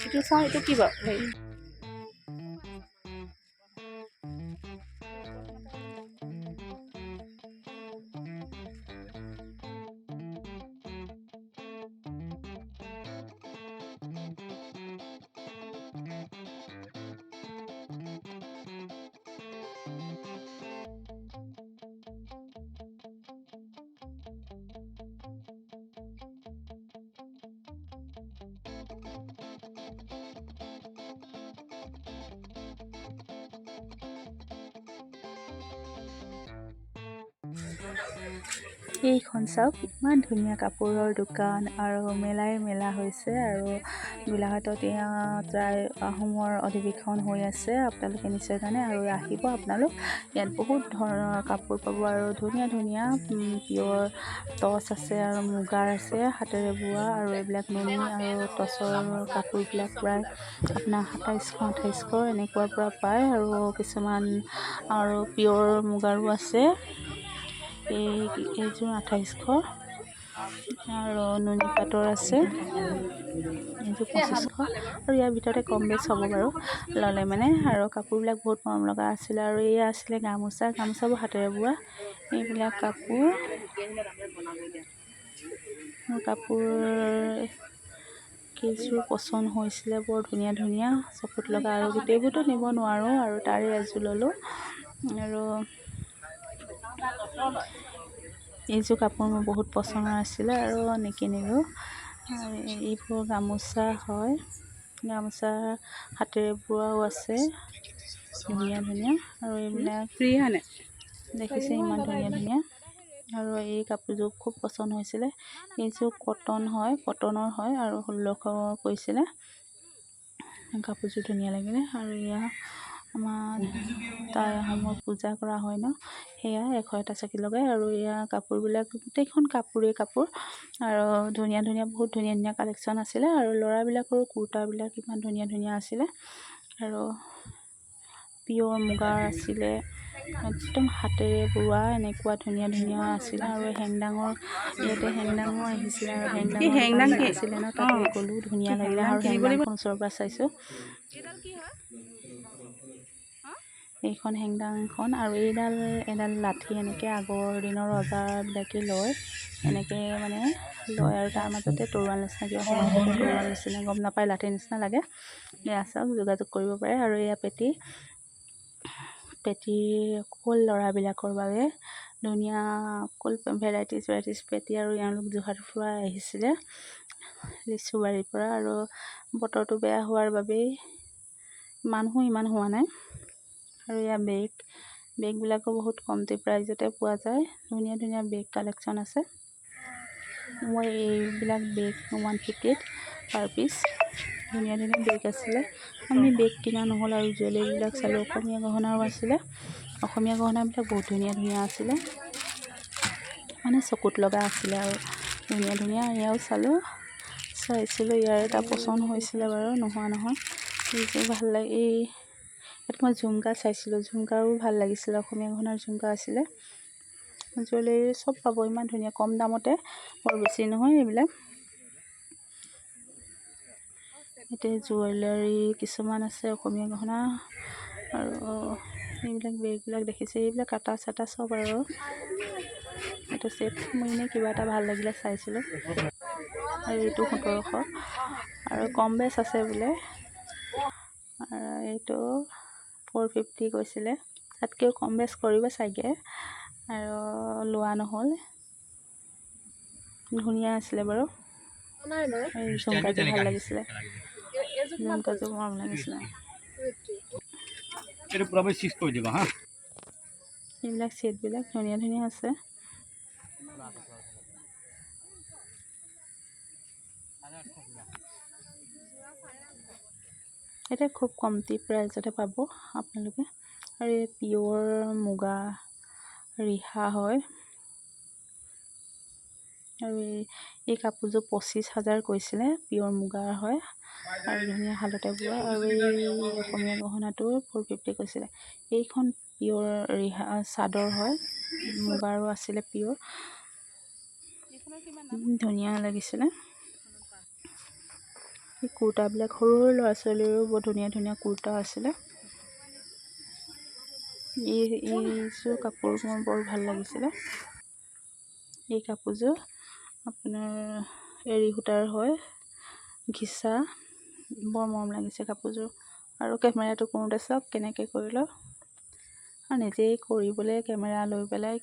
এইটো চাওঁ, এইটো কি বাৰু হেৰি এইখন চাওক, ইমান ধুনীয়া কাপোৰৰ দোকান আৰু মেলা হৈছে আৰু গোলাঘাটত এয়া প্ৰায় আহোমৰ অধিৱেশন হৈ আছে, আপোনালোকে নিশ্চয় জানে। আৰু আহিব আপোনালোক, ইয়াত বহুত ধৰণৰ কাপোৰ পাব আৰু ধুনীয়া পিয়ৰ টচ আছে আৰু মুগাৰ আছে, হাতেৰে বোৱা, আৰু এইবিলাক নুনি আৰু টচৰ কাপোৰবিলাক প্ৰায় আপোনাৰ 2700-2800 এনেকুৱাৰ পৰা পায়। আৰু কিছুমান আৰু পিয়ৰ মুগাৰো আছে, এইযোৰ 2800 আৰু নুনি পাটৰ আছে, এইযোৰ 2500 আৰু ইয়াৰ ভিতৰতে কম বেছ হ'ব বাৰু ল'লে মানে। আৰু কাপোৰবিলাক বহুত মৰম লগা আছিলে। আৰু এয়া আছিলে গামোচাবোৰ হাতেৰে বোৱা, এইবিলাক কাপোৰ কেইযোৰ পচন্দ হৈছিলে, বৰ ধুনীয়া চকুত লগা, আৰু গোটেইবোৰতো নিব নোৱাৰোঁ আৰু তাৰে এযোৰ ল'লোঁ। আৰু এইযোৰ কাপোৰ মোৰ বহুত পচন্দৰ আছিলে আৰু নিকিনিলোঁ। এইবোৰ গামোচা হয়, গামোচা হাতেৰে বোৱাও আছে, ধুনীয়া আৰু এইবিলাক দেখিছে ইমান ধুনীয়া। আৰু এই কাপোৰযোৰ খুব পচন্দ হৈছিলে। এইযোৰ কটনৰ হয় আৰু 1600 কৈছিলে। কাপোৰযোৰ ধুনীয়া লাগিলে। আৰু এয়া আমাৰ তাই আহোমৰ পূজা কৰা হয় ন, সেয়া 101টা চাকি লগাই। আৰু এয়া কাপোৰবিলাক গোটেইখন কাপোৰ আৰু ধুনীয়া বহুত ধুনীয়া কালেকশ্যন আছিলে। আৰু ল'ৰাবিলাকৰো কুৰ্তাবিলাক ইমান ধুনীয়া আছিলে আৰু পিয়ৰ মুগাৰ আছিলে, একদম হাতেৰে বোৱা, এনেকুৱা ধুনীয়া আছিলে। আৰু ইয়াতে হেংদাঙো আহিছিলে, আৰু হেংদাঙৰ আছিলে ন, তাতে গ'লো, ধুনীয়া লাগিলে। আৰু হেংদাংখন ওচৰৰ পৰা চাইছোঁ, এইখন হেংদাংখন। আৰু এডাল লাঠি, এনেকৈ আগৰ দিনৰ ৰজাবিলাকে লয়, এনেকৈ মানে লয়, আৰু তাৰ মাজতে তৰোৱাল নিচিনা কিবা সোমাই থাকে, তৰোৱাল নিচিনা গম নাপায়, লাঠিৰ নিচিনা লাগে। এয়া চাওক, যোগাযোগ কৰিব পাৰে। আৰু এয়া পেটি অকল ল'ৰাবিলাকৰ বাবে ধুনীয়া, অকল ভেৰাইটিজ পেটি। আৰু এওঁলোক যোৰহাটৰ পৰা আহিছিলে, লিচুবাৰীৰ পৰা। আৰু বতৰটো বেয়া হোৱাৰ বাবেই মানুহো ইমান হোৱা নাই। আৰু এয়া বেগবিলাকো বহুত কমটি প্ৰাইজতে পোৱা যায়, ধুনীয়া বেগ কালেকশ্যন আছে। মই এইবিলাক বেগ 150 পাৰ পিচ, ধুনীয়া বেগ আছিলে। আমি বেগ কিনা নহ'ল, আৰু জুৱেলাৰীবিলাক চালোঁ। অসমীয়া গহনাও আছিলে, অসমীয়া গহনাবিলাক বহুত ধুনীয়া আছিলে, মানে চকুত লগা আছিলে আৰু ধুনীয়া। এয়াও চাইছিলোঁ, ইয়াৰ এটা পচন্দ হৈছিলে বাৰু, নোহোৱা নহয়। এইযোৰ ভাল লাগে। ইয়াত মই ঝুমকা চাইছিলোঁ, ঝুমকাও ভাল লাগিছিলে, অসমীয়া গহনাৰ ঝুমকা আছিলে। জুৱেলাৰী চব পাব, ইমান ধুনীয়া, কম দামতে, বৰ বেছি নহয় এইবিলাক। এতিয়া জুৱেলাৰী কিছুমান আছে, অসমীয়া গহনা। আৰু এইবিলাক বেগবিলাক দেখিছে, এইবিলাক কাটা চাটা চব। আৰু এইটো ছেট মই এনেই কিবা এটা ভাল লাগিলে চাইছিলোঁ। আৰু এইটো 1700, আৰু কম বেছ আছে বোলে। আৰু এইটো 450 কৈছিলে, তাতকৈও কম বেছ কৰিব চাগে, আৰু লোৱা নহ'ল। ধুনীয়া আছিলে বাৰু, এই ঝুমকাযোৰ ভাল লাগিছিলে, ঝুমকাযোৰ মৰম লাগিছিলে। এইবিলাক ছেটবিলাক ধুনীয়া আছে। এতিয়া খুব কমটি প্ৰাইজতে পাব আপোনালোকে। আৰু এই পিয়ৰ মুগা ৰিহা হয়। আৰু এই কাপোৰযোৰ 25,000 কৈছিলে, পিয়ৰ মুগাৰ হয়, আৰু ধুনীয়া হালতে বোৱা। আৰু এই অসমীয়া গহনাটো 450 কৈছিলে। এইখন পিয়ৰ ৰিহা চাদৰ হয়, মুগাৰো আছিলে পিয়ৰ, ধুনীয়া লাগিছিলে। এই কুৰ্তাবিলাক সৰু সৰু ল'ৰা ছোৱালীৰো বৰ ধুনীয়া ধুনীয়া কুৰ্তা আছিলে। এইযোৰ কাপোৰ মোৰ বৰ ভাল লাগিছিলে। এই কাপোৰযোৰ আপোনাৰ এৰী সূতাৰ হয়, ঘিচা, বৰ মৰম লাগিছে কাপোৰযোৰ। আৰু কেমেৰাটো কৰোঁতে চাওক কেনেকৈ কৰিলোঁ, আৰু নিজেই কৰিবলৈ কেমেৰা লৈ পেলাই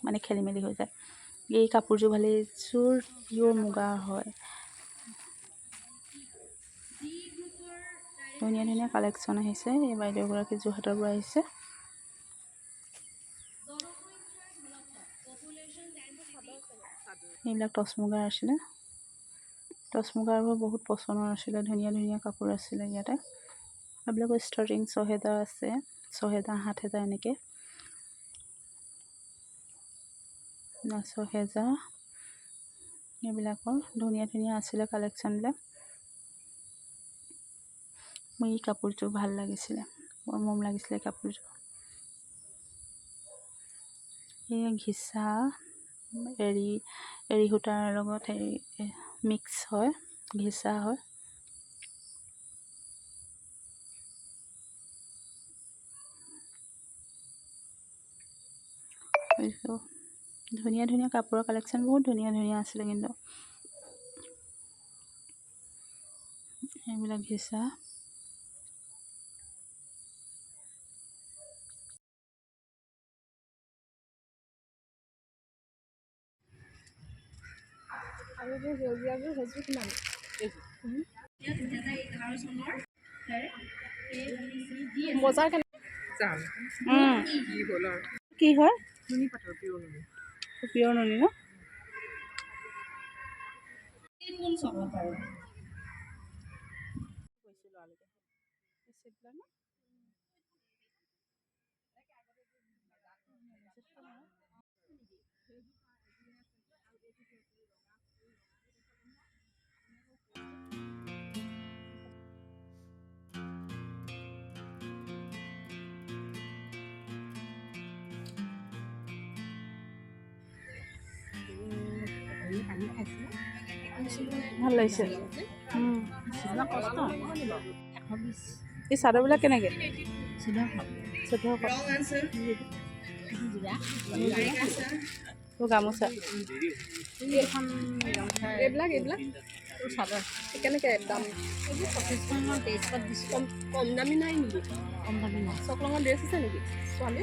মানে খেলি মেলি হৈ যায়। এই কাপোৰযোৰ ভালে, এইযোৰ পিয়'ৰ মুগাৰ হয়। ধুনীয়া ধুনীয়া কালেকশ্যন আহিছে। এই বাইদেউগৰাকী যোৰহাটৰ পৰা আহিছে। এইবিলাক টচ মুগাৰ আছিলে। টচ মুগাৰবোৰ বহুত পচন্দৰ আছিলে, ধুনীয়া ধুনীয়া কাপোৰ আছিলে ইয়াতে। এইবিলাকৰ ষ্টাৰ্টিং ৬,০০০ আছে, ৬,০০০, ৭,০০০ এনেকৈ। ৬,০০০ এইবিলাকৰ ধুনীয়া ধুনীয়া আছিলে কালেকশ্যনবিলাক। মোৰ এই কাপোৰযোৰ ভাল লাগিছিলে, বৰ মৰম লাগিছিলে কাপোৰযোৰ। এই ঘিচা এৰী সূতাৰ লগত মিক্স হয়, ঘিচা হয়। ধুনীয়া ধুনীয়া কাপোৰৰ কালেকশ্যন বহুত ধুনীয়া ধুনীয়া আছিলে। কিন্তু এইবিলাক ঘিচা, কি হয় পিয়ৰ নুনি ন? ভাল লাগিছে। এই চাদৰবিলাক কেনেকৈ? 1400 গামোচা এইবিলাক চাদৰ কেনেকৈ দাম? 2500 কম দামী নাই নেকি? কম দামী নাই। চক ৰঙৰ ড্ৰেছ আছে নেকি ছোৱালী?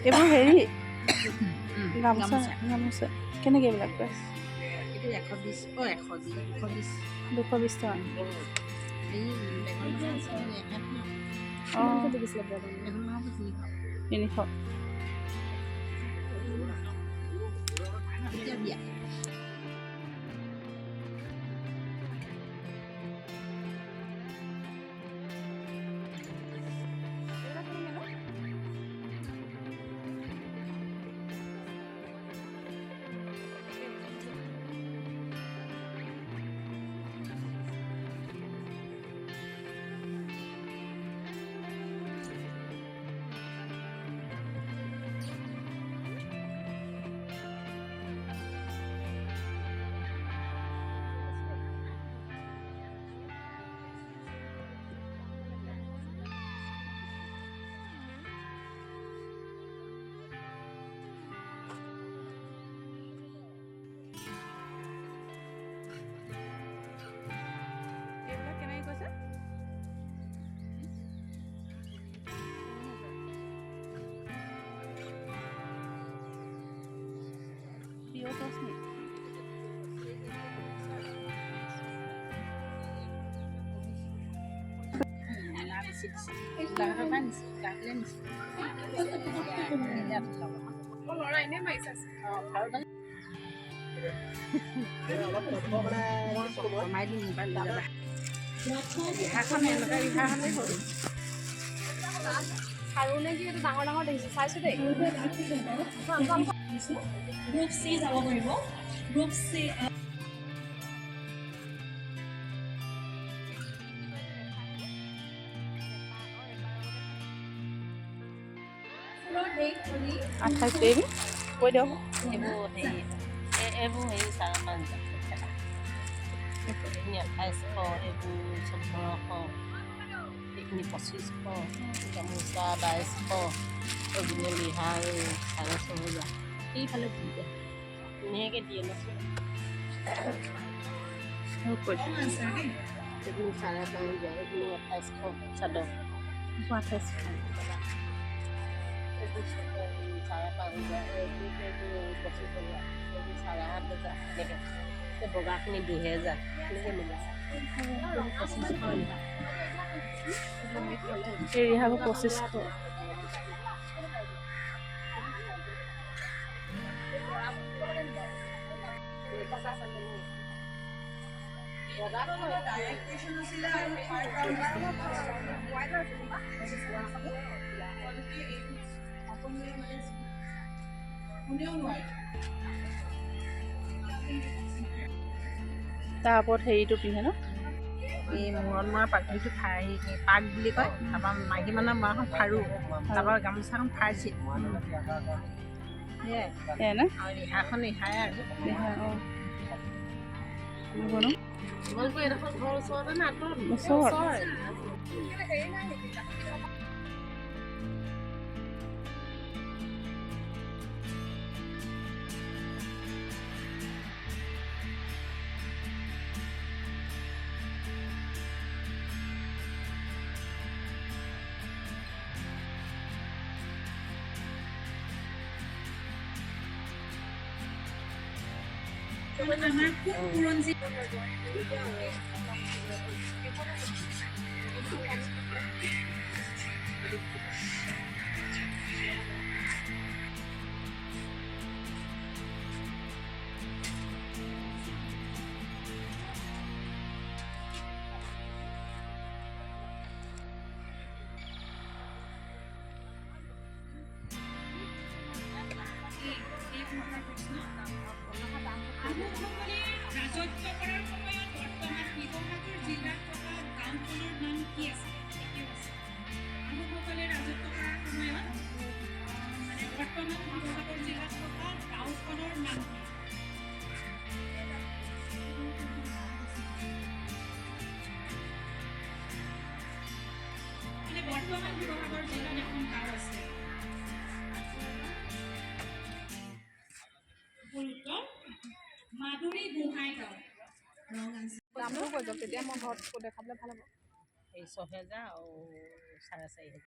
এইবোৰ হেৰি গামোচা কেনেকৈ এইবিলাক প্ৰাইচ? 220 টকা। অঁ 300। আৰু নে কি ডাঙৰ ডাঙৰ দেখিছোঁ চাইছোঁ দেই। গ্ৰুপ চি যাব পাৰিব। গ্ৰুপ চি কৈ দিয়ক। এইবোৰ হেৰি 5,500 মেখেলা, এইখিনি 2800, এইবোৰ 1400, এইখিনি 2500, গামোচা 2200, অৰিজিনেল ৰিহা 4,500। সেইফালে দি দিয়ে, ধুনীয়াকৈ দিয়ে ন। এইখিনি 5,500, এইখিনি 2800 চাদৰ, 2800। এইবোৰ 5,500, এইবোৰ 25,000, এইবোৰ 8,500 এনেকৈ। এই বগাখিনি 2,000 এনেকৈ মিলে 2500। এই ৰিহাবোৰ 2500। তাৰ ওপৰত হেৰিটো পিন্ধে ন, এই মূৰত মৰা পাঘিটো পাগ বুলি কয়। তাৰপৰা মাইকী মানুহৰ মৰাখন ফাৰু, তাৰপৰা গামোচাখন ফাৰ্চি, সেয়াই ন আৰু ৰিহাখন ৰিহাই আৰু। তোমালোকৰ এইডোখৰ ঘৰ ওচৰতে নে আঁতৰত? ওচৰত। আমাৰ খুব বুৰঞ্জী আহোমসকলে ৰাজত্ব কৰাৰ সময়ত বৰ্তমান শিৱসাগৰ জিলাত থকা গাঁওখনৰ নাম কি আছিল? আহোমসকলে ৰাজত্ব কৰাৰ সময়ত বৰ্তমান শিৱসাগৰ জিলাত থকা গাঁওখনৰ নাম কি? বৰ্তমান শিৱসাগৰ জিলাত এখন গাঁও আছে। মাধুৰী গোহাঁই গাঁও। দামটো কৈ যাওক, তেতিয়া মই ঘৰত দেখাবলৈ ভাল হ'ব। এই 6,000 আৰু 4,500।